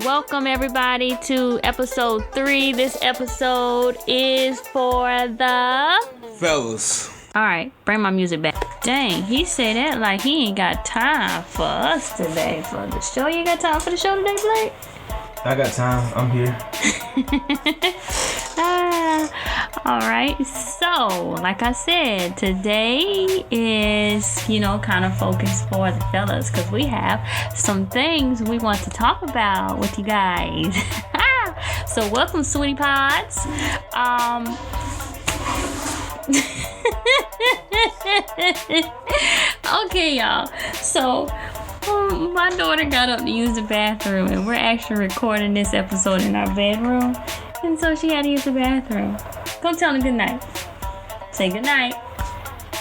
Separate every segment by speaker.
Speaker 1: Welcome everybody to episode 3. This episode is for the
Speaker 2: fellas.
Speaker 1: Alright, bring my music back. Dang, he said that like he ain't got time for us today for the show. You got time for the show today, Blake?
Speaker 2: I got time. I'm here.
Speaker 1: Alright, so like I said, today is, kind of focused for the fellas because we have some things we want to talk about with you guys. So welcome, SweetiePods. Okay, y'all. So my daughter got up to use the bathroom, and we're actually recording this episode in our bedroom, and so she had to use the bathroom. Go tell her good night. Say good night.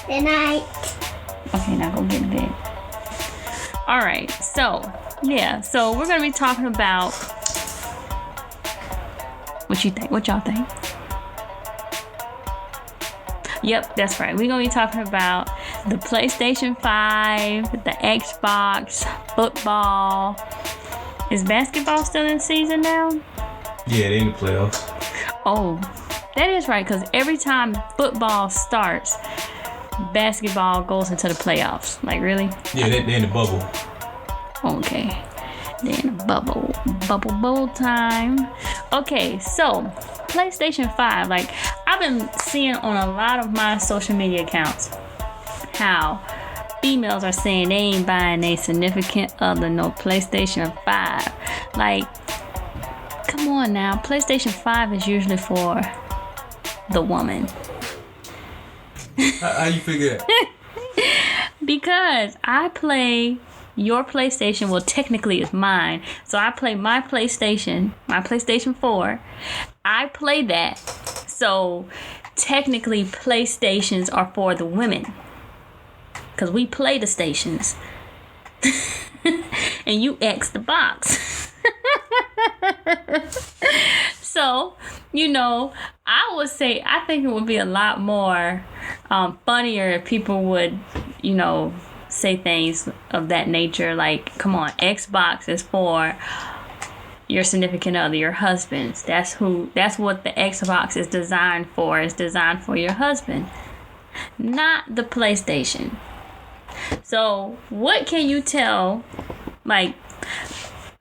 Speaker 3: Good night.
Speaker 1: Okay, now go get in bed. All right. So we're gonna be talking about what you think. What y'all think? Yep, that's right. We're going to be talking about the PlayStation 5, the Xbox, football. Is basketball still in season now?
Speaker 2: Yeah, they in the playoffs.
Speaker 1: Oh, that is right, because every time football starts, basketball goes into the playoffs. Like, really?
Speaker 2: Yeah, they're in the bubble.
Speaker 1: Okay. They're in the bubble time. Okay, so PlayStation 5, like I've been seeing on a lot of my social media accounts how females are saying they ain't buying a significant other no PlayStation 5. Like, come on now, PlayStation 5 is usually for the woman.
Speaker 2: How you figure that?
Speaker 1: Because I play your PlayStation, well, technically it's mine. So I play my PlayStation 4. I play that. So technically PlayStations are for the women. Because we play the stations. And you X the box. So, I would say, I think it would be a lot more funnier if people would, say things of that nature. Like, come on, Xbox is for your significant other, your husbands. That's what the Xbox is designed for. It's designed for your husband, not the PlayStation. So what can you tell? Like,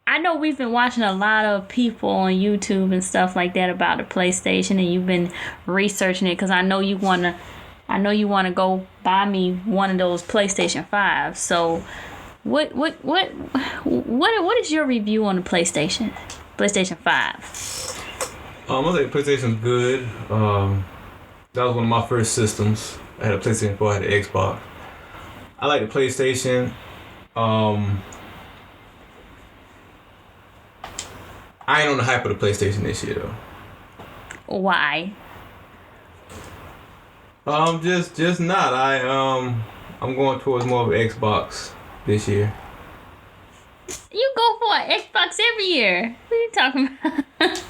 Speaker 1: I know we've been watching a lot of people on YouTube and stuff like that about the PlayStation, and you've been researching it because I know you want to go buy me one of those PlayStation 5. So what is your review on the PlayStation 5?
Speaker 2: I think PlayStation's good. That was one of my first systems. I had a PlayStation 4, I had an Xbox. I like the PlayStation. I ain't on the hype of the PlayStation this year though.
Speaker 1: Why?
Speaker 2: Just not. I'm going towards more of an Xbox this year.
Speaker 1: You go for an Xbox every year. What are you talking about?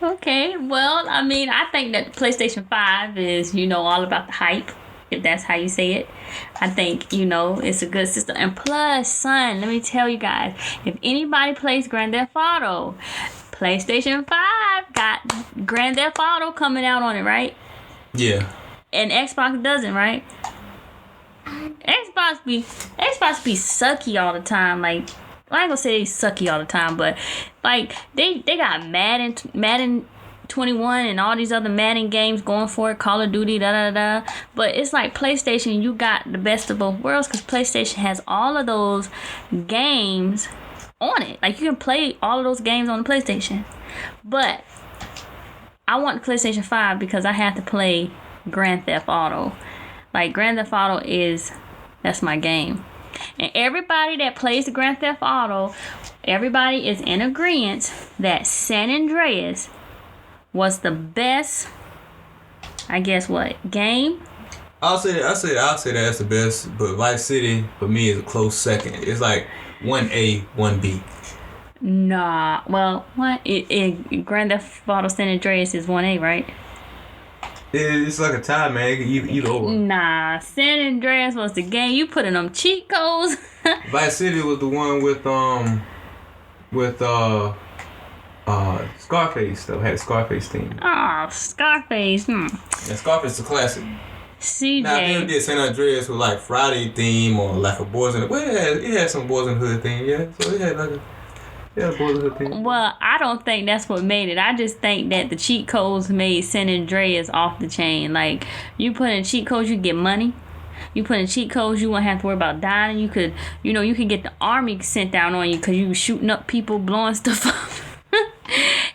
Speaker 1: Okay, well, I mean, I think that the PlayStation 5 is, all about the hype, if that's how you say it. I think, it's a good system. And plus, son, let me tell you guys, if anybody plays Grand Theft Auto, PlayStation 5 got Grand Theft Auto coming out on it, right?
Speaker 2: Yeah.
Speaker 1: And Xbox doesn't, right? Xbox be sucky all the time. Like, I ain't gonna say they sucky all the time, but like they got Madden 21 and all these other Madden games going for it, Call of Duty, da. But it's like PlayStation, you got the best of both worlds because PlayStation has all of those games on it. Like, you can play all of those games on the PlayStation. But I want the PlayStation 5 because I have to play Grand Theft Auto. Like, Grand Theft Auto that's my game. And everybody that plays the Grand Theft Auto, everybody is in agreement that San Andreas was the best, I guess, game?
Speaker 2: I'll say that's the best, but Vice City for me is a close second. It's like 1A, 1B.
Speaker 1: Nah, well, what? Grand Theft Auto San Andreas is 1A, right?
Speaker 2: It's like a tie, man. Either or.
Speaker 1: Nah, San Andreas was the game. You put in them cheat codes.
Speaker 2: Vice City was the one with with Scarface though. Had a Scarface theme.
Speaker 1: Oh, Scarface.
Speaker 2: Yeah, Scarface is a classic.
Speaker 1: CJ.
Speaker 2: Now they did San Andreas with like Friday theme or like a Boys in the Well, it had some Boys in the Hood theme, yeah. So it had like a Boys in the Hood theme.
Speaker 1: Well, I don't think that's what made it. I just think that the cheat codes made San Andreas off the chain. Like, you put in cheat codes, you get money. You put in cheat codes, you won't have to worry about dying. You could get the army sent down on you because you were shooting up people, blowing stuff up.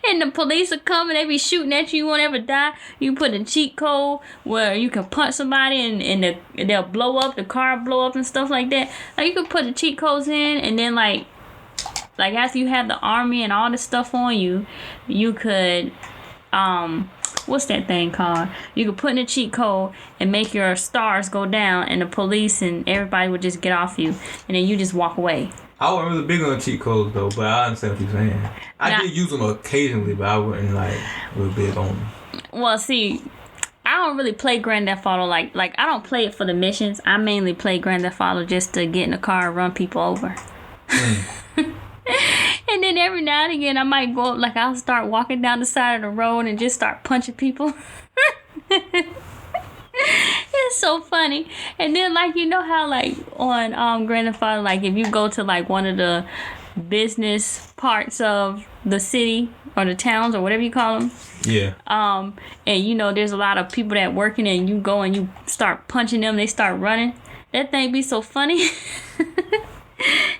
Speaker 1: And the police are coming, they be shooting at you, you won't ever die. You put a cheat code where you can punch somebody and they'll blow up, the car blow up and stuff like that. Like, you could put the cheat codes in, and then like after you have the army and all this stuff on you, you could what's that thing called? You could put in a cheat code and make your stars go down, and the police and everybody would just get off you, and then you just walk away.
Speaker 2: I wasn't really big on cheat codes though, but I understand what you're saying. I did use them occasionally, but I wasn't like real big on them.
Speaker 1: Well, see, I don't really play Grand Theft Auto like I don't play it for the missions. I mainly play Grand Theft Auto just to get in the car and run people over. And then every now and again I might go up, like I'll start walking down the side of the road and just start punching people. It's so funny. And then, like, you know how like on Grand Theft Auto, like if you go to like one of the business parts of the city or the towns or whatever you call them,
Speaker 2: yeah,
Speaker 1: and you know there's a lot of people that working, and you go and you start punching them, they start running. That thing be so funny.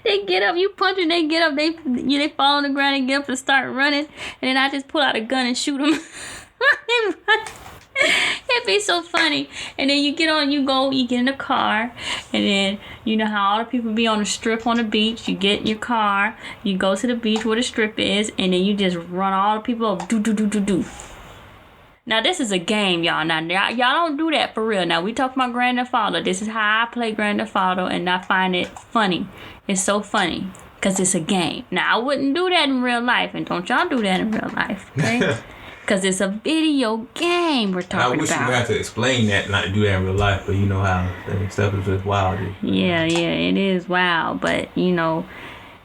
Speaker 1: They get up, you punch them, they get up, they fall on the ground and get up and start running, and then I just pull out a gun and shoot them. They run. It'd be so funny. And then you get in the car, and then you know how all the people be on the strip on the beach. You get in your car, you go to the beach where the strip is, and then you just run all the people over. Do. Now this is a game, y'all. Now y'all don't do that for real. Now we talk about Grand Theft Auto. This is how I play Grand Theft Auto, and I find it funny. It's so funny because it's a game. Now I wouldn't do that in real life, and don't y'all do that in real life, okay? Because it's a video game we're talking about.
Speaker 2: I wish you would have to explain that, not to do that in real life, but you know how that stuff is just wild.
Speaker 1: Yeah, it is wild, but you know,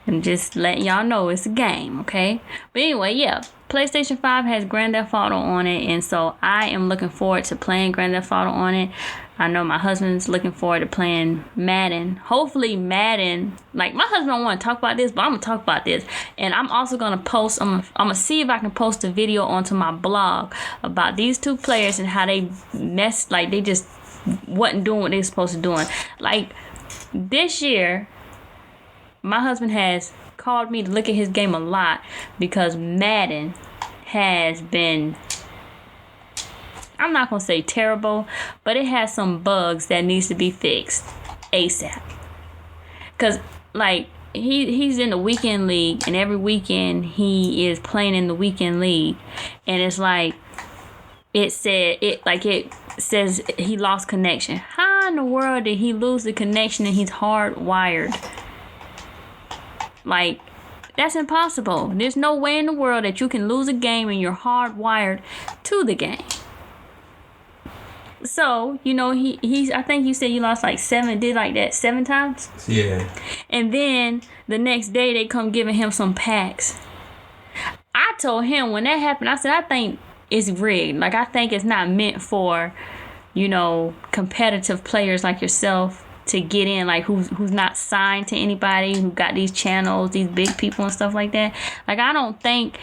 Speaker 1: I'm just letting y'all know it's a game, okay? But anyway, yeah, PlayStation 5 has Grand Theft Auto on it, and so I am looking forward to playing Grand Theft Auto on it. I know my husband's looking forward to playing Madden. Hopefully Madden, like my husband don't want to talk about this, but I'm going to talk about this. And I'm also going to post, I'm going to see if I can post a video onto my blog about these two players and how they messed, like they just wasn't doing what they were supposed to do. Like this year, my husband has called me to look at his game a lot because Madden has been, I'm not going to say terrible, but it has some bugs that needs to be fixed ASAP. Because, like, he's in the weekend league, and every weekend he is playing in the weekend league. And it's like, it says he lost connection. How in the world did he lose the connection and he's hardwired? Like, that's impossible. There's no way in the world that you can lose a game and you're hardwired to the game. So, you know, he's I think you said you lost like 7 times?
Speaker 2: Yeah.
Speaker 1: And then the next day they come giving him some packs. I told him when that happened, I said, I think it's rigged. Like, I think it's not meant for, you know, competitive players like yourself to get in, like who's not signed to anybody, who got these channels, these big people and stuff like that. Like, I don't think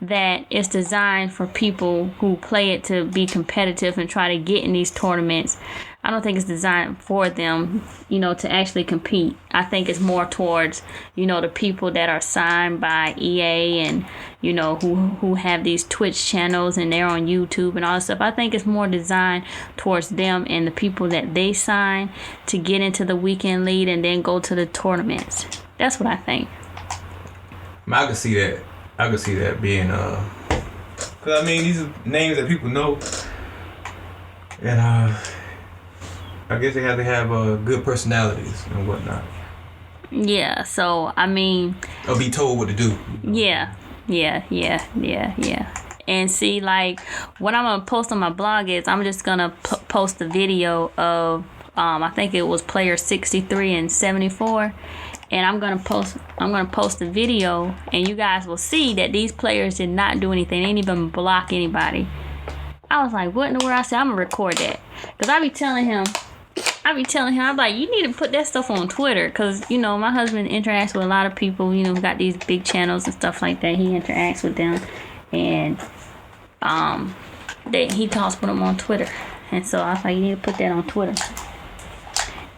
Speaker 1: that it's designed for people who play it to be competitive and try to get in these tournaments. I don't think it's designed for them, you know, to actually compete. I think it's more towards, you know, the people that are signed by EA and, you know, who have these Twitch channels and they're on YouTube and all that stuff. I think it's more designed towards them and the people that they sign to get into the weekend lead and then go to the tournaments. That's what I think.
Speaker 2: I could see that. I could see that being, because I mean, these are names that people know. And, I guess they have to have good personalities and whatnot.
Speaker 1: Yeah, so, I mean...
Speaker 2: Or be told what to do.
Speaker 1: Yeah. And see, like, what I'm going to post on my blog is I'm just going to post a video of, I think it was player 63 and 74. and I'm gonna post a video, and you guys will see that these players did not do anything. They didn't even block anybody. I was like, what in the world? I said, I'm gonna record that, because I be telling him, I'm like, you need to put that stuff on Twitter, because, you know, my husband interacts with a lot of people, you know, who got these big channels and stuff like that. He interacts with them, and he talks with them on Twitter. And so I was like, you need to put that on Twitter.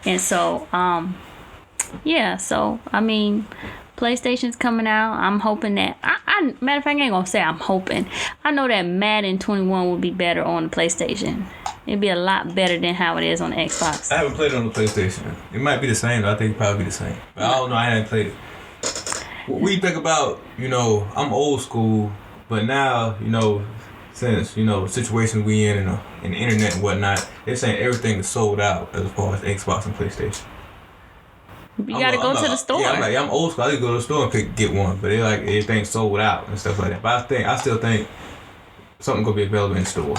Speaker 1: And so, yeah, so, I mean, PlayStation's coming out. I'm hoping that, matter of fact, I ain't gonna say I'm hoping. I know that Madden 21 will be better on the PlayStation. It'd be a lot better than how it is on the Xbox.
Speaker 2: I haven't played it on the PlayStation. It might be the same, though. I think it'd probably be the same. But I don't know. I haven't played it. What we think about, you know, I'm old school, but now, you know, since, you know, situations we in the internet and whatnot, they're saying everything is sold out as far as Xbox and PlayStation.
Speaker 1: You gotta go to the store.
Speaker 2: Yeah, I'm old school. I just go to the store and get one, but they're like, everything's sold out and stuff like that. But I still think something gonna be available in the store.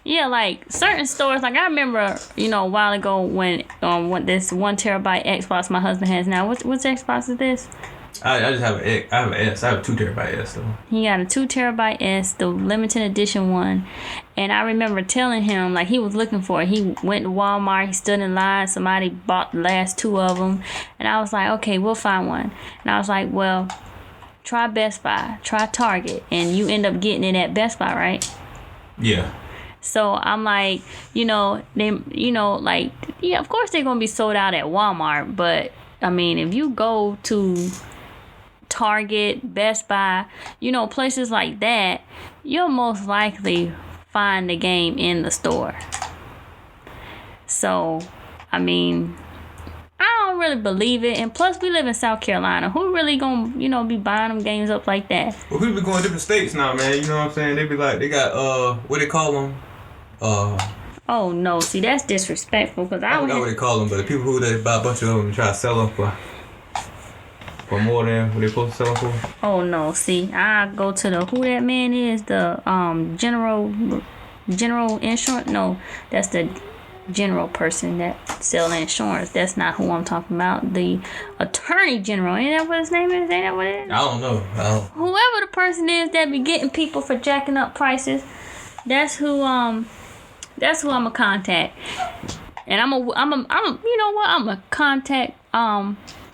Speaker 1: Yeah, like certain stores. Like I remember, you know, a while ago when this 1 terabyte Xbox my husband has now. What's Xbox is this?
Speaker 2: I just have I have an S. I have a 2 terabyte S though. He
Speaker 1: got a 2 terabyte S, the limited edition one. And I remember telling him, like, he was looking for it. He went to Walmart. He stood in line. Somebody bought the last 2 of them. And I was like, okay, we'll find one. And I was like, well, try Best Buy. Try Target. And you end up getting it at Best Buy, right?
Speaker 2: Yeah.
Speaker 1: So I'm like, you know, like, yeah, of course they're going to be sold out at Walmart. But, I mean, if you go to Target, Best Buy, you know, places like that, you'll most likely find the game in the store. So, I mean, I don't really believe it. And plus, we live in South Carolina. Who really gonna, you know, be buying them games up like that?
Speaker 2: Well, people be going to different states now, man. You know what I'm saying? They be like, they got, what they call them?
Speaker 1: Oh, no. See, that's disrespectful. Because
Speaker 2: I forgot what they call them, but the people who they buy a bunch of them and try to sell them for more than what they're supposed to sell them for.
Speaker 1: Oh, no. See, I go to the, who that man is, the general insurance. No, that's the general person that sell insurance. That's not who I'm talking about. The attorney general. Ain't that what his name is? Ain't that what it is?
Speaker 2: I don't know.
Speaker 1: Whoever the person is that be getting people for jacking up prices, that's who I'm gonna contact. And I'm you know what? I'm gonna contact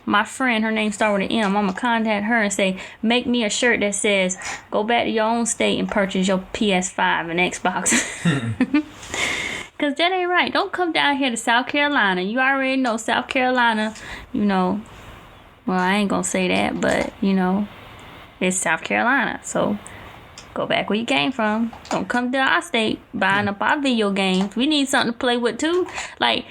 Speaker 1: my friend. Her name starts with an M. I'm gonna contact her and say, make me a shirt that says, go back to your own state and purchase your PS5 and Xbox. Because that ain't right. Don't come down here to South Carolina. You already know South Carolina, you know. Well, I ain't going to say that, but, you know, it's South Carolina. So, go back where you came from. Don't come to our state buying up our video games. We need something to play with, too. Like,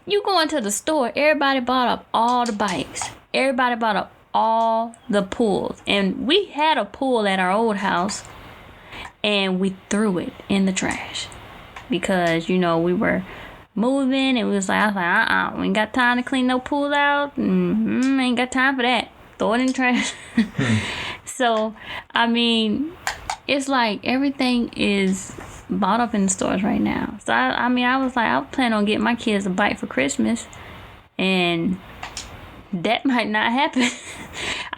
Speaker 1: you go into the store, everybody bought up all the bikes. Everybody bought up all the pools. And we had a pool at our old house, and we threw it in the trash. Because, you know, we were moving and I was like, we ain't got time to clean no pool out. Ain't got time for that. Throw it in the trash. So, I mean, it's like everything is bought up in the stores right now. So, I was like, I was planning on getting my kids a bike for Christmas. And that might not happen.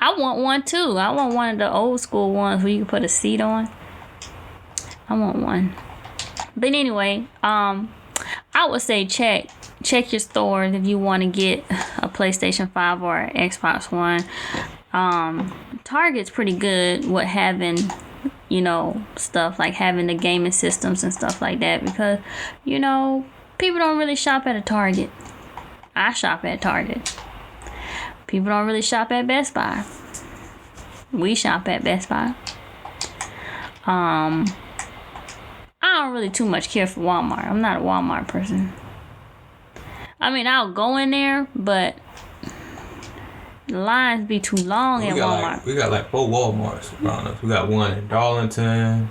Speaker 1: I want one too. I want one of the old school ones where you can put a seat on. I want one. But anyway, I would say check your stores if you want to get a PlayStation 5 or an Xbox One. Target's pretty good with having, you know, stuff like having the gaming systems and stuff like that, because, you know, people don't really shop at a Target. I shop at Target. People don't really shop at Best Buy. We shop at Best Buy. I don't really too much care for Walmart. I'm not a Walmart person. I mean, I'll go in there, but the lines be too long at Walmart.
Speaker 2: We got like 4 Walmarts around us. We got one in Darlington,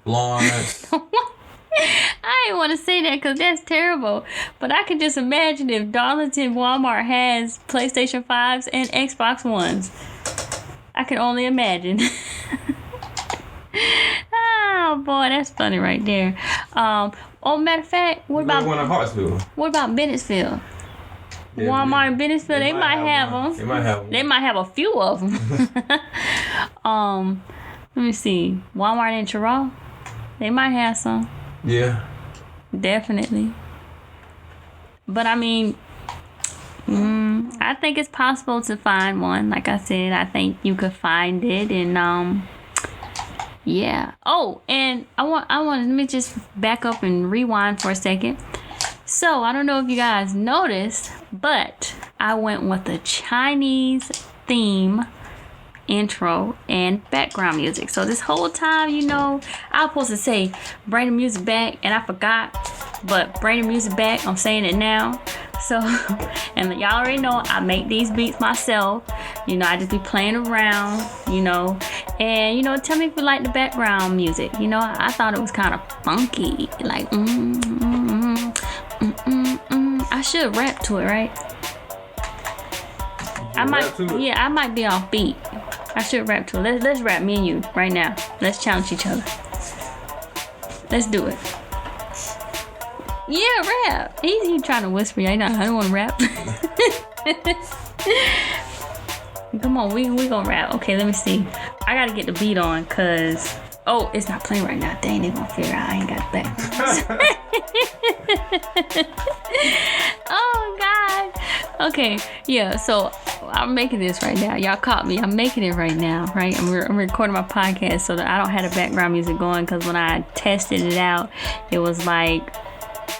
Speaker 2: Lawrence.
Speaker 1: I didn't want to say that because that's terrible. But I can just imagine if Darlington Walmart has PlayStation 5s and Xbox Ones. I can only imagine. Oh boy, that's funny right there. Matter of fact, what about
Speaker 2: one in Hartsville?
Speaker 1: What about Bennettsville?
Speaker 2: Yeah,
Speaker 1: Walmart and Bennisville, they might have them.
Speaker 2: They might have them.
Speaker 1: They might have a few of them. Let me see. Walmart in Chirac, they might have some.
Speaker 2: Yeah.
Speaker 1: Definitely. But I mean, I think it's possible to find one. Like I said, I think you could find it, and yeah. Oh, and I want. Let me just back up and rewind for a second. So I don't know if you guys noticed, but I went with a Chinese theme intro and background music. So this whole time, I was supposed to say bring the music back, and I forgot. But bring the music back, I'm saying it now. So, and y'all already know I make these beats myself. I just be playing around, and tell me if you like the background music. I thought it was kind of funky, like I should rap to it, right? I might be off beat. I should rap to it. Let's rap, me and you, right now. Let's challenge each other. Let's do it. Yeah, rap. He's trying to whisper. I don't want to rap. Come on, we gonna rap. Okay, let me see. I gotta get the beat on, cause it's not playing right now. Dang, they gonna figure out I ain't got it back. Oh God. Okay, yeah. So I'm making this right now. Y'all caught me. I'm making it right now. Right. I'm recording my podcast so that I don't have the background music going, cause when I tested it out, it was like.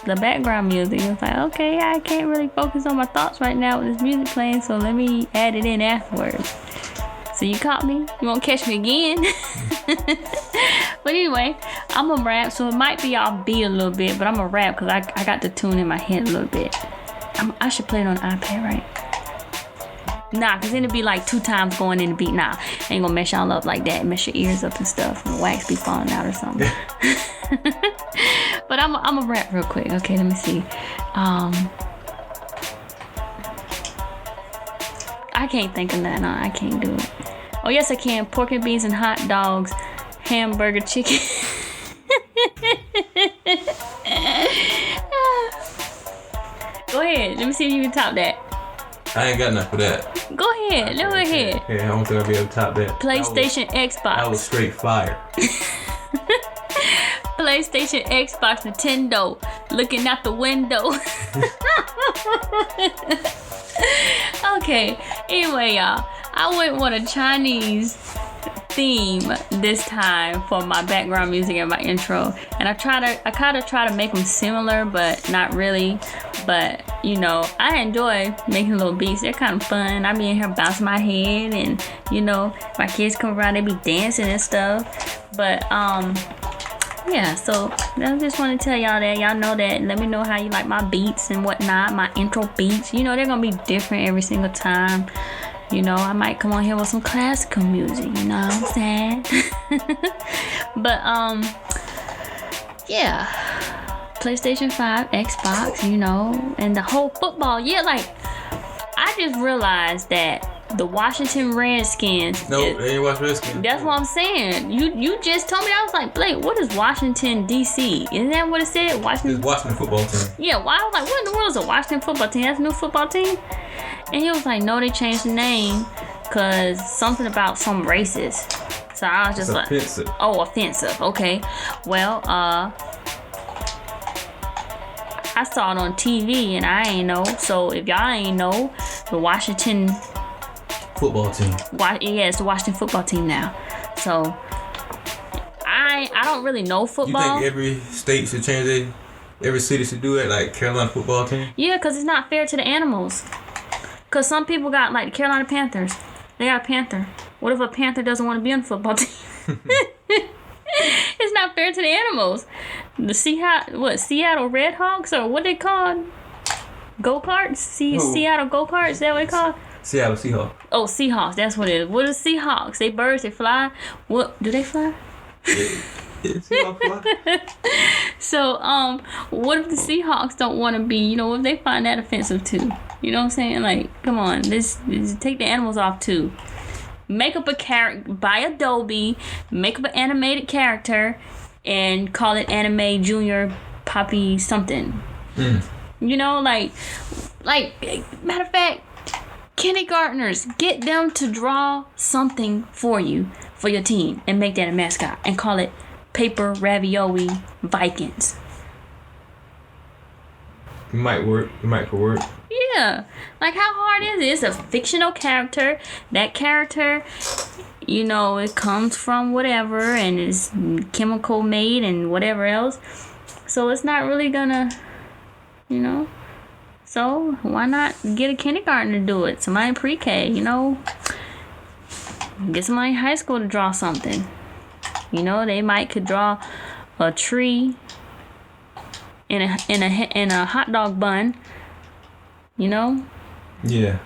Speaker 1: The background music, it was like, okay, I can't really focus on my thoughts right now with this music playing, so let me add it in afterwards. So you caught me? You won't catch me again? But anyway, I'm gonna rap, so it might be off beat a little bit, but I'm gonna rap because I got the tune in my head a little bit. I should play it on the iPad, right? Nah, because then it'd be like 2 times going in the beat. Nah, ain't gonna mess y'all up like that, mess your ears up and stuff, and wax be falling out or something. But I'm gonna rap real quick. Okay, let me see. I can't think of that. No, I can't do it. Oh yes, I can. Pork and beans and hot dogs, hamburger, chicken. Go ahead. Let me see if you can top that.
Speaker 2: I ain't got enough for that.
Speaker 1: Go ahead. Go ahead.
Speaker 2: Yeah, I don't think I'll be able to top that.
Speaker 1: PlayStation, Xbox.
Speaker 2: That was straight fire.
Speaker 1: PlayStation, Xbox, Nintendo, looking out the window. Okay, anyway, y'all, I went with a Chinese theme this time for my background music and my intro, and I kind of try to make them similar, but not really. But I enjoy making little beats. They're kind of fun. I be in here bouncing my head, and my kids come around, they be dancing and stuff. But yeah, so I just want to tell y'all that. Y'all know that. Let me know how you like my beats and whatnot, my intro beats. They're going to be different every single time. I might come on here with some classical music, you know what I'm saying? But, yeah. PlayStation 5, Xbox, and the whole football. Yeah, like, I just realized that the Washington Redskins.
Speaker 2: No, they ain't watch Redskins.
Speaker 1: That's what I'm saying. You just told me. I was like, Blake, what is Washington D.C.? Isn't that what it said? Washington.
Speaker 2: It's Washington football team.
Speaker 1: Yeah. Why? I was like, what in the world is a Washington football team? That's a new football team. And he was like, no, they changed the name because something about some racist. So I was just like,
Speaker 2: offensive.
Speaker 1: Oh, offensive. Okay. Well, I saw it on TV and I ain't know. So if y'all ain't know, the Washington
Speaker 2: football team.
Speaker 1: Yeah, it's the Washington football team now. So I don't really know football.
Speaker 2: You think every state should change it? Every city should do it, like Carolina football team?
Speaker 1: Yeah, because it's not fair to the animals. Because some people got like the Carolina Panthers. They got a panther. What if a panther doesn't want to be on the football team? It's not fair to the animals. The Seattle Redhawks, or what they called? Go-karts? Seattle go-karts, is that what they called?
Speaker 2: Seattle Seahawks.
Speaker 1: Oh, Seahawks, that's what it is. What is Seahawks? They birds, they fly. What, do they fly?
Speaker 2: Yeah, Seahawks fly.
Speaker 1: So, what if the Seahawks don't want to be, if they find that offensive too? You know what I'm saying? Like, come on, this take the animals off too. Make up a character, buy Adobe, make up an animated character, and call it Anime Junior Poppy something. Like Like, matter of fact, kindergartners, get them to draw something for you, for your team, and make that a mascot, and call it Paper Ravioli Vikings.
Speaker 2: It might work. It might could work.
Speaker 1: Yeah. Like, how hard is it? It's a fictional character. That character, you know, it comes from whatever and is chemical made and whatever else. So it's not really gonna, you know. So why not get a kindergarten to do it? Somebody in pre-K, you know. Get somebody in high school to draw something. You know, they might could draw a tree in a hot dog bun. You know?
Speaker 2: Yeah.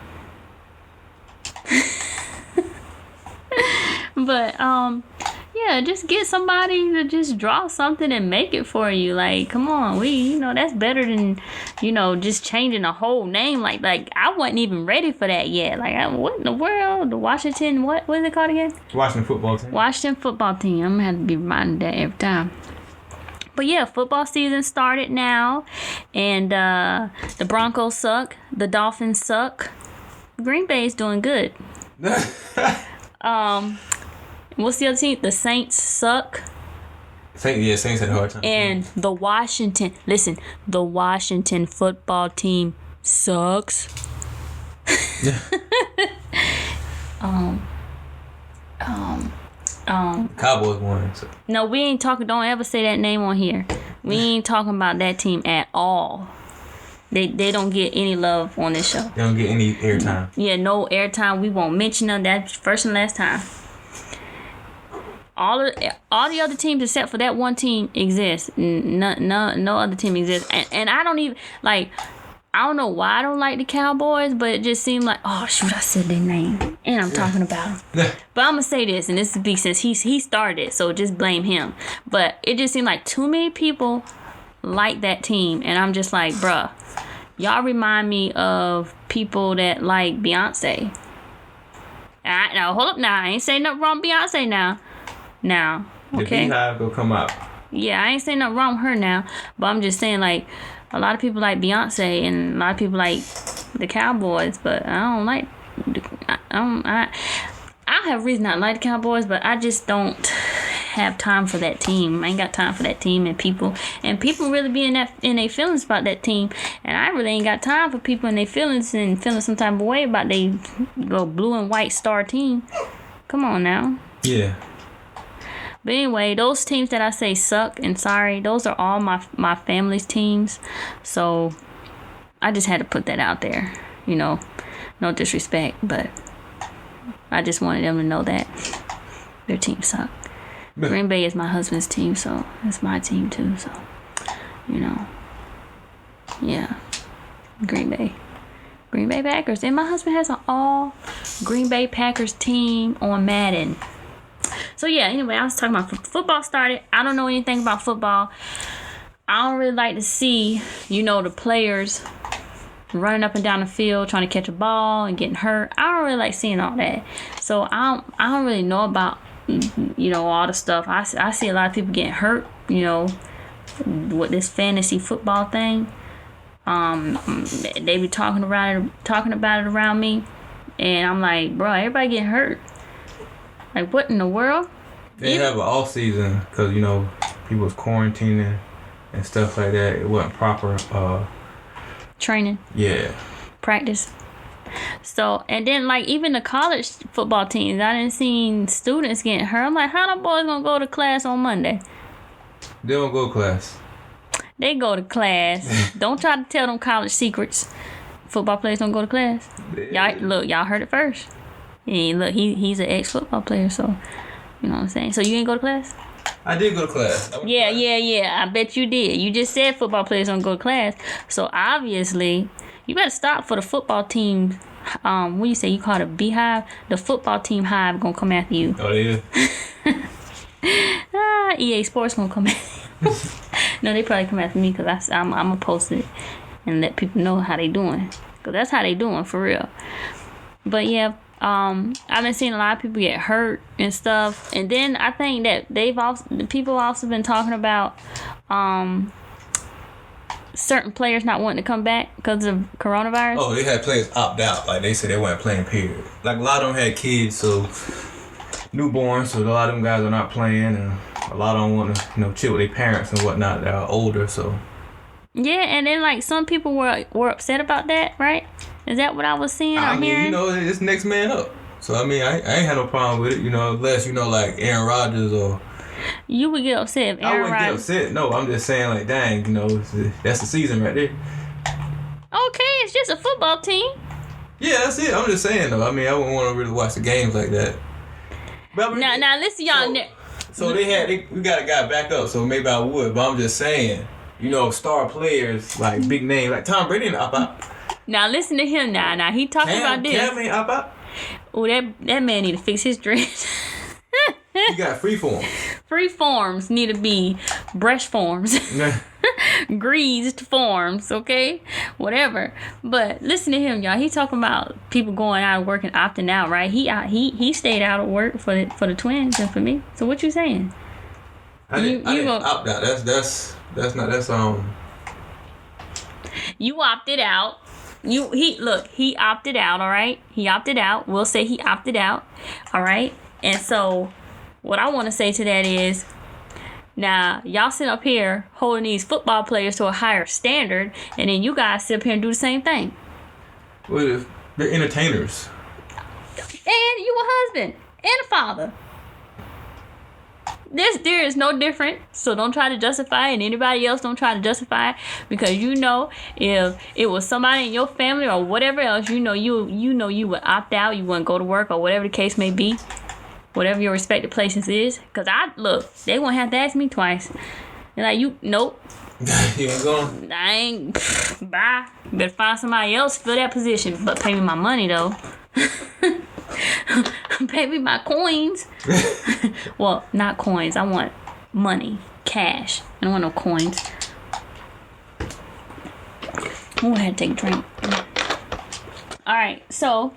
Speaker 1: But yeah, just get somebody to just draw something and make it for you. Like, come on, you know, that's better than, you know, just changing a whole name. Like I wasn't even ready for that yet. Like, what in the world? The Washington, what is it called again?
Speaker 2: Washington football team.
Speaker 1: Washington football team. I'm gonna have to be reminded that every time. But yeah, football season started now, and the Broncos suck. The Dolphins suck. Green Bay's doing good. What's the other team? The Saints suck.
Speaker 2: Saints had a hard time.
Speaker 1: And the Washington football team sucks.
Speaker 2: Cowboys won. So.
Speaker 1: No, we ain't talking. Don't ever say that name on here. We ain't talking about that team at all. They don't get any love on this show.
Speaker 2: They don't get any airtime.
Speaker 1: Yeah, no airtime. We won't mention them. That's first and last time. All the other teams except for that one team exist. No other team exists. And I don't even like. I don't know why I don't like the Cowboys, but it just seemed like, oh shoot, I said their name and I'm talking about them. But I'm gonna say this, and this is big since he started it, so just blame him. But it just seemed like too many people like that team, and I'm just like, bruh, y'all remind me of people that like Beyonce. Now hold up, now I ain't saying nothing wrong with Beyonce now, okay?
Speaker 2: The Beehive will come out.
Speaker 1: Yeah, I ain't saying nothing wrong with her now, but I'm just saying, like, a lot of people like Beyonce and a lot of people like the Cowboys, but I don't like. I have a reason not to like the Cowboys, but I just don't have time for that team. I ain't got time for that team and people really be in their feelings about that team, and I really ain't got time for people in their feelings and feeling some type of way about they little blue and white star team. Come on now.
Speaker 2: Yeah.
Speaker 1: But anyway, those teams that I say suck, and sorry, those are all my family's teams. So I just had to put that out there. You know, no disrespect, but I just wanted them to know that their team suck. Green Bay is my husband's team, so it's my team too. So, you know, yeah, Green Bay Packers. And my husband has an all Green Bay Packers team on Madden. So yeah, anyway, I was talking about football started. I don't know anything about football. I don't really like to see, you know, the players running up and down the field trying to catch a ball and getting hurt. I don't really like seeing all that. So I don't really know about, you know, all the stuff. I see a lot of people getting hurt, you know, with this fantasy football thing. They be talking about it around me, and I'm like, bro, everybody getting hurt. Like, what in the world?
Speaker 2: They have an off season because, you know, people was quarantining and stuff like that. It wasn't proper
Speaker 1: training.
Speaker 2: Yeah.
Speaker 1: Practice. So, and then, like, even the college football teams, I didn't see students getting hurt. I'm like, how the boys gonna go to class on Monday?
Speaker 2: They don't go to class.
Speaker 1: They go to class. Don't try to tell them college secrets. Football players don't go to class. Y'all heard it first. And look, he's an ex-football player, so you know what I'm saying. So you ain't go to class?
Speaker 2: I did go to class.
Speaker 1: Yeah. I bet you did. You just said football players don't go to class. So obviously, you better stop for the football team. What do you say? You call it a beehive? The football team hive gonna come after you.
Speaker 2: Oh yeah.
Speaker 1: EA Sports gonna come after you. No, they probably come after me because I'm gonna post it and let people know how they doing. Cause that's how they doing for real. But yeah. I've been seeing a lot of people get hurt and stuff, and then I think that people also been talking about certain players not wanting to come back because of coronavirus?
Speaker 2: Oh, they had players opt out. Like they said they weren't playing, period. Like a lot of them had kids, so newborns, so a lot of them guys are not playing, and a lot of them want to, chill with their parents and whatnot that are older, so.
Speaker 1: Yeah, and then like some people were upset about that, right? Is that what I was seeing or hearing?
Speaker 2: It's next man up. So I mean, I ain't had no problem with it, unless like Aaron Rodgers or.
Speaker 1: You would get upset if Aaron Rodgers.
Speaker 2: I wouldn't get upset. No, I'm just saying like, dang, that's the season right there.
Speaker 1: Okay, it's just a football team.
Speaker 2: Yeah, that's it. I'm just saying though. I mean, I wouldn't want to really watch the games like that. But
Speaker 1: now listen, y'all.
Speaker 2: So we got a guy back up, so maybe I would. But I'm just saying, star players like big names like Tom Brady and opt out.
Speaker 1: Now listen to him now. Now he talking about this.
Speaker 2: Cam ain't opt out.
Speaker 1: Oh, that man need to fix his dreads.
Speaker 2: You got free form.
Speaker 1: Free forms need to be brush forms. Greased forms, okay? Whatever. But listen to him, y'all. He talking about people going out of work and opting out, right? He stayed out of work for the Twins and for me. So what you saying?
Speaker 2: I didn't opt out. That's
Speaker 1: You opted out. He opted out, all right? He opted out. We'll say he opted out, all right? And so what I want to say to that is, now y'all sit up here holding these football players to a higher standard, and then you guys sit up here and do the same thing.
Speaker 2: Well, they're entertainers.
Speaker 1: And you a husband and a father. There is no different, so don't try to justify it, and anybody else don't try to justify it, because if it was somebody in your family or whatever else, you would opt out, you wouldn't go to work or whatever the case may be, whatever your respective places is. Because they won't have to ask me twice. They're like, nope.
Speaker 2: You ain't going?
Speaker 1: I ain't. Bye. Better find somebody else to fill that position, but pay me my money though. Pay me my coins. Well, not coins. I want money, cash. I don't want no coins. Oh, I had to take a drink. All right, so,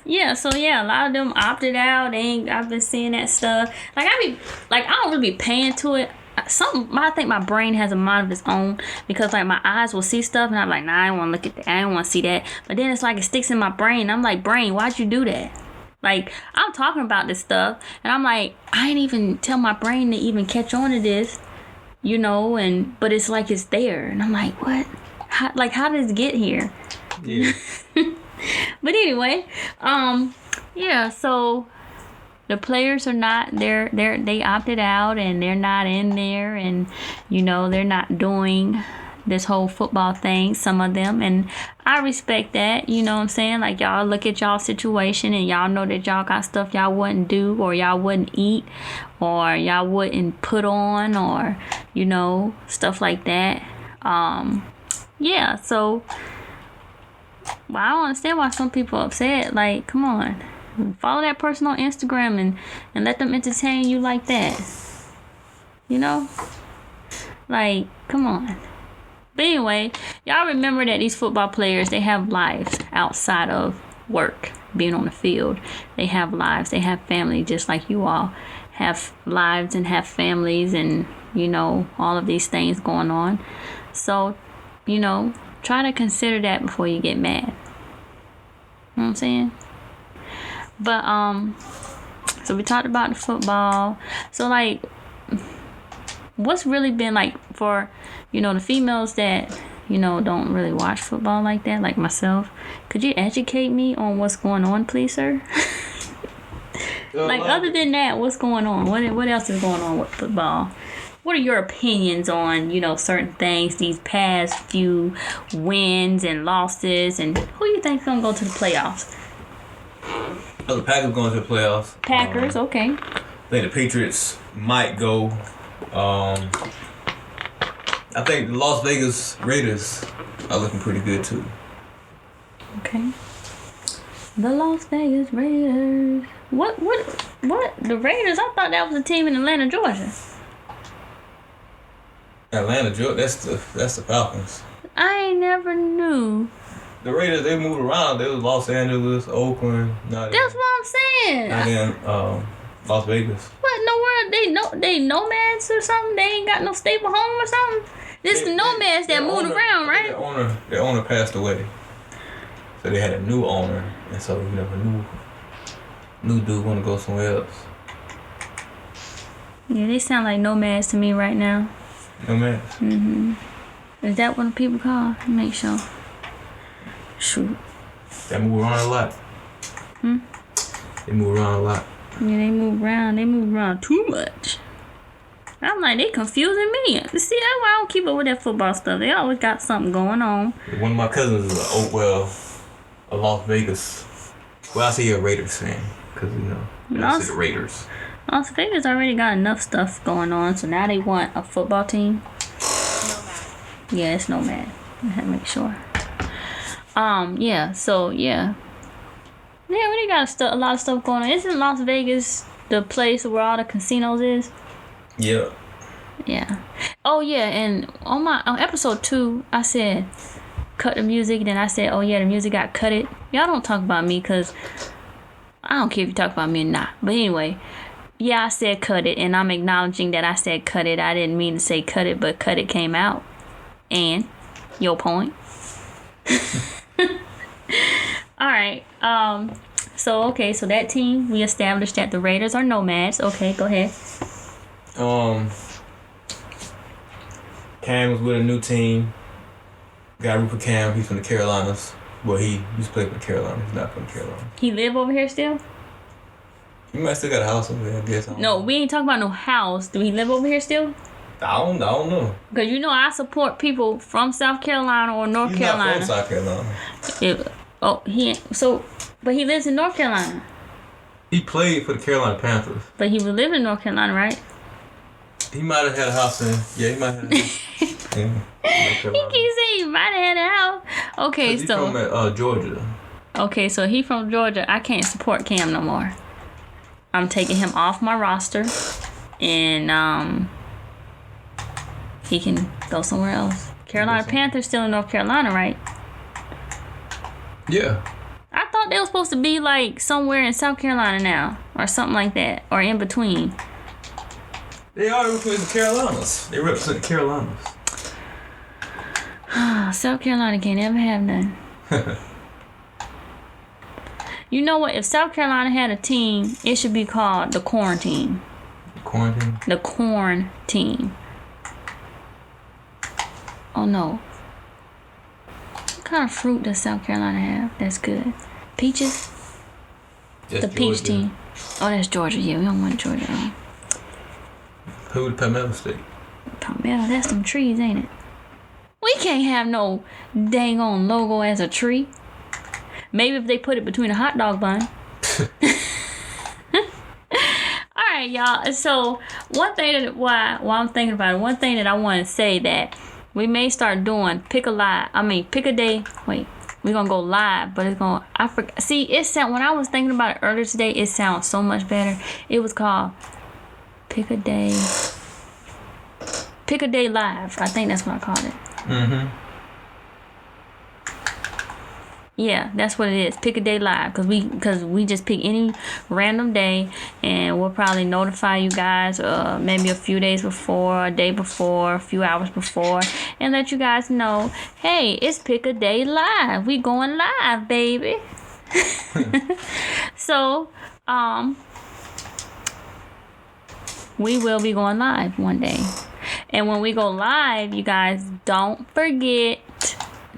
Speaker 1: yeah, a lot of them opted out. I've been seeing that stuff. I don't really be paying to it. I think my brain has a mind of its own, because like my eyes will see stuff and I'm like, nah, I don't want to look at that, I don't want to see that. But then it's like it sticks in my brain. I'm like, brain, why'd you do that? Like, I'm talking about this stuff and I'm like, I ain't even tell my brain to even catch on to this, but it's like it's there, and I'm like, what? How did it get here?
Speaker 2: Yeah.
Speaker 1: But anyway, yeah, so the players are not they opted out, and they're not in there, and they're not doing this whole football thing, some of them, and I respect that. You know what I'm saying? Like, y'all look at y'all situation and y'all know that y'all got stuff y'all wouldn't do, or y'all wouldn't eat, or y'all wouldn't put on, or stuff like that. Yeah, so I don't understand why some people are upset. Like, come on. Follow that person on Instagram and let them entertain you like that. Like, come on. But anyway, y'all remember that these football players, they have lives outside of work, being on the field. They have lives. They have family, just like you all have lives and have families, and, all of these things going on. So, try to consider that before you get mad. You know what I'm saying? But, so we talked about the football. So, like, what's really been, like, for, the females that, don't really watch football like that, like myself, could you educate me on what's going on, please, sir? Like, other than that, what's going on? What else is going on with football? What are your opinions on, certain things, these past few wins and losses, and who you think's going to go to the playoffs?
Speaker 2: Oh, the Packers going to the playoffs.
Speaker 1: Packers, okay.
Speaker 2: I think the Patriots might go. I think the Las Vegas Raiders are looking pretty good too.
Speaker 1: Okay. The Las Vegas Raiders. What? The Raiders? I thought that was a team in Atlanta, Georgia.
Speaker 2: Atlanta, Georgia. That's the Falcons.
Speaker 1: I never knew.
Speaker 2: The Raiders, they moved around. They was Los Angeles, Oakland.
Speaker 1: That's what I'm saying.
Speaker 2: Not in Las Vegas.
Speaker 1: What in the world? They nomads or something? They ain't got no stable home or something? This is the nomads that moved around, right?
Speaker 2: Their owner passed away. So they had a new owner. And so, new dude want to go somewhere else.
Speaker 1: Yeah, they sound like nomads to me right now.
Speaker 2: Nomads?
Speaker 1: Mm-hmm. Is that what people call? Make sure. Shoot.
Speaker 2: They move around a lot. They move around a lot.
Speaker 1: Yeah, they move around. They move around too much. I'm like, they confusing me. See, that's why I don't keep up with that football stuff. They always got something going on.
Speaker 2: One of my cousins is a Las Vegas. Well, I say you're a Raiders fan. Because, that's the Raiders.
Speaker 1: Las Vegas already got enough stuff going on. So now they want a football team. Yeah, it's nomad. I have to make sure. Yeah, so, yeah. Yeah, we got a lot of stuff going on. Isn't Las Vegas the place where all the casinos is?
Speaker 2: Yeah.
Speaker 1: Yeah. Oh, yeah, and on episode 2, I said, cut the music. Then I said, oh, yeah, the music got cutted. Y'all don't talk about me because I don't care if you talk about me or not. But anyway, yeah, I said cut it, and I'm acknowledging that I said cut it. I didn't mean to say cut it, but cut it came out. And your point. All right. So that team, we established that the Raiders are nomads. Okay, go ahead.
Speaker 2: Cam was with a new team. Got root for Cam. He's from the Carolinas. Well, he used to play for the Carolinas. He's not from the Carolinas.
Speaker 1: He live over here still?
Speaker 2: He might still got a house over there, I guess.
Speaker 1: No, we ain't talking about no house. Do he live over here still?
Speaker 2: I don't know.
Speaker 1: Because I support people from South Carolina or North Carolina.
Speaker 2: He's not from South Carolina.
Speaker 1: But he lives in North Carolina.
Speaker 2: He played for the Carolina Panthers.
Speaker 1: But he was living in North Carolina, right?
Speaker 2: He might have had a house in. Yeah, he might have.
Speaker 1: He keeps saying he might have had a house. Okay,
Speaker 2: he's
Speaker 1: so.
Speaker 2: He's from Georgia.
Speaker 1: Okay, so he from Georgia. I can't support Cam no more. I'm taking him off my roster. And, he can go somewhere else. Carolina Panthers still in North Carolina, right?
Speaker 2: Yeah.
Speaker 1: I thought they were supposed to be like somewhere in South Carolina now, or something like that, or in between.
Speaker 2: They are representing the Carolinas. They represent the Carolinas.
Speaker 1: South Carolina can't ever have none. You know what? If South Carolina had a team, it should be called the Quarantine.
Speaker 2: Quarantine?
Speaker 1: The Corn Team. Oh no. What kind of fruit does South Carolina have that's good? Peaches?
Speaker 2: That's
Speaker 1: the peach
Speaker 2: Georgia.
Speaker 1: team. Oh, that's Georgia. Yeah, we don't want Georgia.
Speaker 2: Who would Palmetto State?
Speaker 1: Palmetto, that's some trees, ain't it? We can't have no dang on logo as a tree. Maybe if they put it between a hot dog bun. Alright, y'all. So one thing that while I'm thinking about it, one thing that I want to say that we may start doing pick a day. Wait, we're gonna go live, but it's gonna see it sound when I was thinking about it earlier today, it sounds so much better. It was called Pick a Day Live. I think that's what I called it.
Speaker 2: Mm-hmm.
Speaker 1: Yeah, that's what it is. Pick a Day Live, because we just pick any random day, and we'll probably notify you guys maybe a few days before, a day before, a few hours before, and let you guys know, hey, it's Pick a Day Live. We going live, baby. So, we will be going live one day. And when we go live, you guys don't forget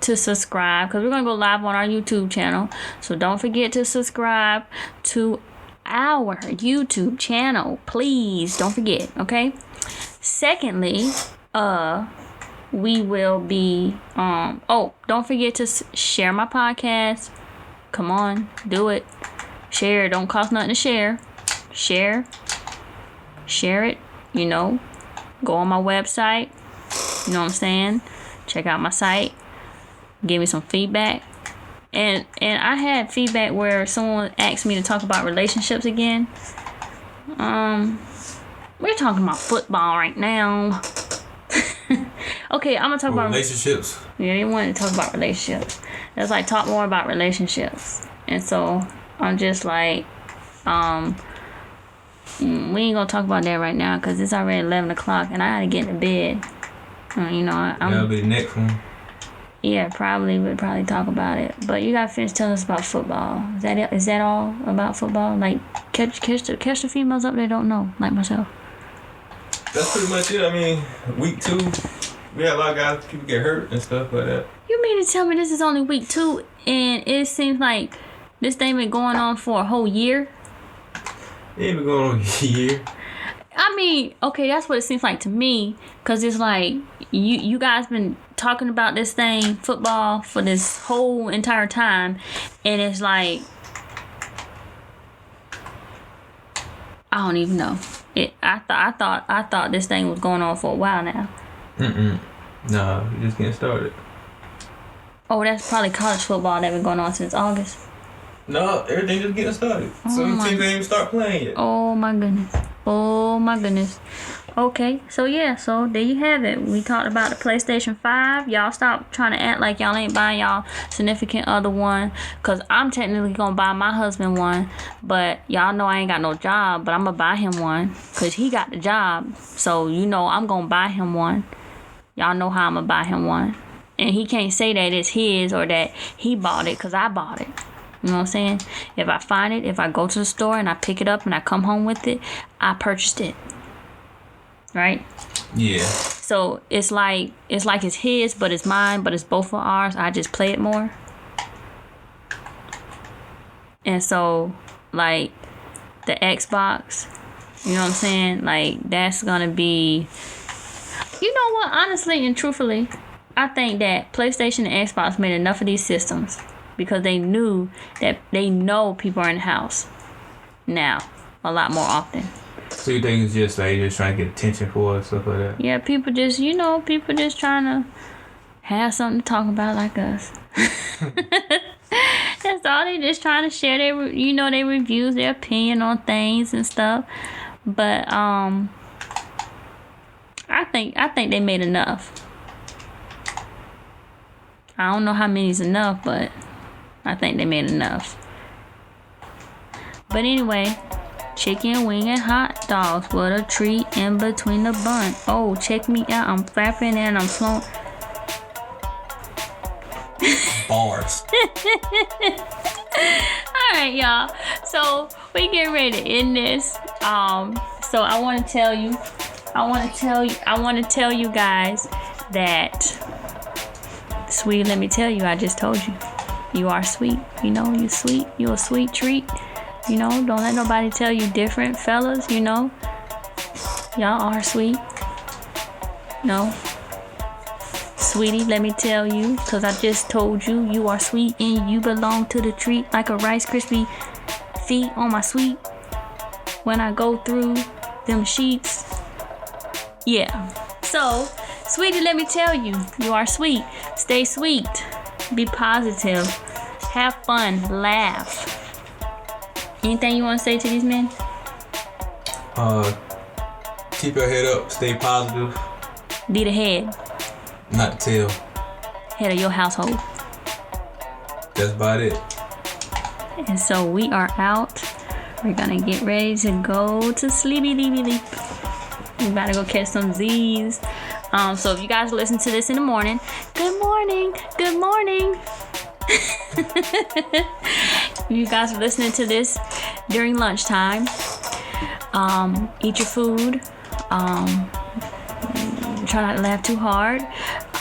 Speaker 1: to subscribe, because we're going to go live on our YouTube channel. So don't forget to subscribe to our YouTube channel. Please don't forget, okay? Secondly, we will be don't forget to share my podcast. Come on, do it. Share. Don't cost nothing to share. Share it, go on my website, you know what I'm saying, check out my site, give me some feedback, and I had feedback where someone asked me to talk about relationships again. We're talking about football right now. Okay, I'm gonna talk about
Speaker 2: relationships.
Speaker 1: Yeah, they wanted to talk about relationships. It's like talk more about relationships, and so I'm just like, we ain't gonna talk about that right now because it's already 11 o'clock and I gotta get into bed.
Speaker 2: That'll be the next one.
Speaker 1: Yeah, we'd probably talk about it. But you gotta finish telling us about football. Is that all about football? Like catch the females up there don't know, like myself.
Speaker 2: That's pretty much it. I mean, week 2, we had a lot of guys, people get hurt and stuff like that.
Speaker 1: You mean to tell me this is only week 2 and it seems like this thing been going on for a whole year?
Speaker 2: It ain't been going on a year.
Speaker 1: I mean, okay, that's what it seems like to me. Cause it's like you guys been talking about this thing, football, for this whole entire time, and it's like I don't even know. I thought this thing was going on for a while now.
Speaker 2: No, we're just getting started.
Speaker 1: Oh, that's probably college football that been going on since August.
Speaker 2: No, everything just getting started. Some teams ain't even start playing yet.
Speaker 1: Oh my goodness. Okay, so there you have it. We talked about the PlayStation 5. Y'all stop trying to act like y'all ain't buying y'all significant other one. Cause I'm technically gonna buy my husband one. But y'all know I ain't got no job. But I'm gonna buy him one. Cause he got the job. So I'm gonna buy him one. Y'all know how I'm gonna buy him one. And he can't say that it's his or that he bought it. Cause I bought it. You know what I'm saying? If I find it, if I go to the store and I pick it up and I come home with it, I purchased it. Right?
Speaker 2: Yeah.
Speaker 1: So it's like it's his, but it's mine, but it's both of ours. I just play it more. And so, like, the Xbox, you know what I'm saying? Like, that's gonna be... You know what? Honestly and truthfully, I think that PlayStation and Xbox made enough of these systems because they know people are in the house now a lot more often.
Speaker 2: So you think it's just like just trying to get attention for it, stuff like that? Yeah,
Speaker 1: people just trying to have something to talk about like us. That's all. They just trying to share their reviews, their opinion on things and stuff. But I think they made enough. I don't know how many's enough, but I think they made enough. But anyway, chicken wing and hot dogs with a treat in between the bun. Oh, check me out. I'm flapping and I'm flowing.
Speaker 2: Bars.
Speaker 1: Alright, y'all. So we get ready to end this. So I want to tell you guys that Sweetie, let me tell you, I just told you. You are sweet. You sweet. You a sweet treat. Don't let nobody tell you different, fellas. Y'all are sweet. No. Sweetie, let me tell you, because I just told you, you are sweet and you belong to the treat like a Rice Krispie feet on my sweet. When I go through them sheets. Yeah. So, Sweetie, let me tell you, you are sweet. Stay sweet. Be positive. Have fun. Laugh. Anything you want to say to these men?
Speaker 2: Keep your head up. Stay positive.
Speaker 1: Be the head.
Speaker 2: Not the tail.
Speaker 1: Head of your household.
Speaker 2: That's about it.
Speaker 1: And so we are out. We're going to get ready to go to sleepy. We about to go catch some Z's. So if you guys listen to this in the morning, good morning. If you guys are listening to this during lunchtime, eat your food. Try not to laugh too hard.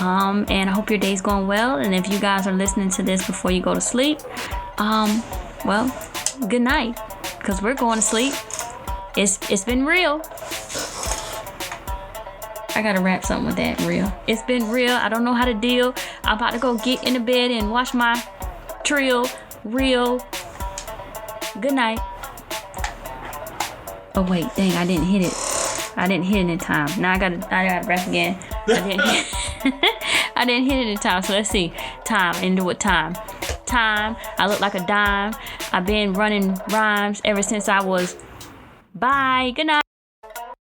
Speaker 1: And I hope your day's going well. And if you guys are listening to this before you go to sleep, well, good night. Because we're going to sleep. It's been real. I gotta wrap something with that. Real. It's been real. I don't know how to deal. I'm about to go get in the bed and watch my trill. Real. Good night. Oh wait, dang! I didn't hit it. I didn't hit it in time. Now I gotta wrap again. I didn't hit it in time. So let's see. Time. Into what time? Time. I look like a dime. I've been running rhymes ever since I was. Bye. Good night.